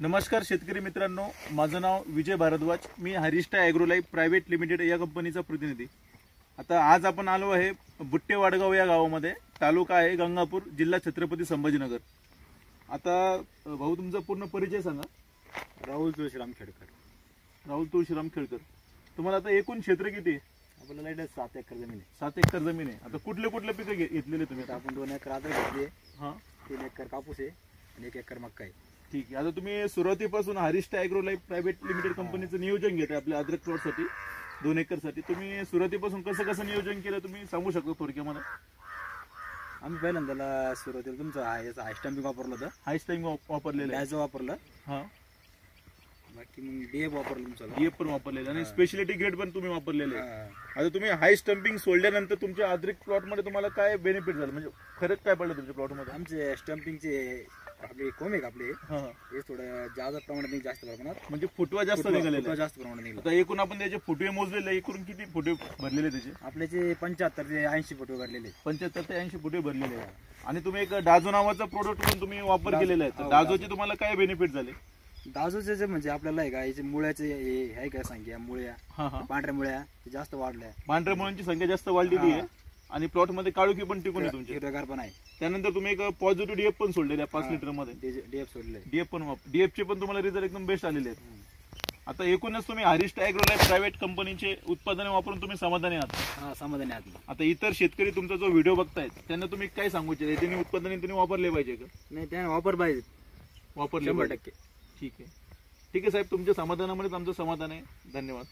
नमस्कार शेतकरी मित्रांनो, माझं नाव विजय भारद्वाज. मी हरिष्ठा ॲग्रोलाईफ प्रायव्हेट लिमिटेड या कंपनीचा प्रतिनिधी. आता आज आपण आलो आहे बुट्टे वाडगाव या गावामध्ये. तालुका आहे गंगापूर, जिल्हा छत्रपती संभाजीनगर. आता भाऊ तुमचा पूर्ण परिचय सांगा. राहुल तुळशीराम खेडकर. राहुल तुळशीराम खेडकर. तुम्हाला आता एकूण क्षेत्र किती आहे? आपल्याला 7 एकर जमीन आहे. 7 एकर जमीन आहे. आता कुठले कुठले पिकं घेतलेले तुम्ही? आता आपण 2 एकर अद्रक घेतली आहे, हां 3 एकर कापूस आहे आणि 1 एकर मका आहे. ठीक आहे. आता तुम्ही सुरुवातीपासून हरिष्ठा ॲग्रोलाईफ प्रायव्हेट लिमिटेड कंपनीचं नियोजन घेताय आपल्या अद्रक प्लॉटसाठी 2 एकरसाठी. तुम्ही सुरुवातीपासून कसं कसं नियोजन केलं तुम्ही सांगू शकता थोडक्यामध्ये? आम्ही पहिल्यांदा सुरुवातीला तुमचं हाय स्टॅम्पिंग वापरलं होतं, हायस्ट टाइम वापरलेलं आहे. डायचं वापरलं, हां बाकी मग डीएफ वापरलं तुमचं. डीएफ पण वापरलेलं आणि स्पेशलिटी ग्रेड पण तुम्ही वापरलेले आहे. हा. आता तुम्ही हाय स्टंपिंग सोडल्यानंतर तुमच्या अद्रक प्लॉट मध्ये तुम्हाला काय बेनिफिट झालं, म्हणजे फरक काय पडलं तुमच्या प्लॉट मध्ये? आमचे स्टॅम्पिंगचे आपले कोंब आहे आपले, हां हे थोडं जास्त प्रमाणात नाही, जास्त प्रमाणात म्हणजे फुटवा जास्त निघालेला फुटवा आहे. जास्त प्रमाणात निघाला. आता एकूण आपण त्याचे फुटवे मोजलेले आहे. एकूण किती फुटवे भरलेले त्याचे? आपल्याचे 75 ते 80 फुटवे काढलेले. 75 ते 80 फुटवे भरलेले आहे. आणि तुम्ही एक डाझो नावाचा प्रोडक्ट पण तुम्ही वापर केलेला आहे. डाझोचे तुम्हाला काय बेनिफिट झाले? दाजूचे जे म्हणजे आपल्याला आहे का, याचे मुळ्याचे हे आहे का संख्या, मुळ्या हां हां पांढऱ्या मुळ्या ते जास्त वाढल्या, पांढऱ्या मुळांची संख्या जास्त वाढलेली आहे आणि प्लॉट मध्ये काळुकी पण टिकून आहे तुमची. हिरवेगार पण आहे. त्यानंतर तुम्ही एक पॉझिटिव्ह डीएफ पण सोडलेले आहे 5 लिटर मध्ये. डीएफ सोडले. डीएफ पण डीएफचे पण तुम्हाला रिझल्ट एकदम बेस्ट आलेले आहेत. आता एकूणच तुम्ही हरिष्ठा ॲग्रोलाईफ प्रायव्हेट कंपनीचे उत्पादने वापरून तुम्ही समाधानी आहात? हा, समाधानी आहात. आता इतर शेतकरी तुमचा जो व्हिडिओ बघतायत त्यांना तुम्ही काय सांगू इच्छिता? त्यांनी उत्पादने त्यांनी वापरले पाहिजे का? नाही, त्याने वापर पाहिजे, वापरले 100%. ठीक आहे. ठीक आहे साहेब, तुमच्या समाधानामध्येच आमचं समाधान आहे. धन्यवाद.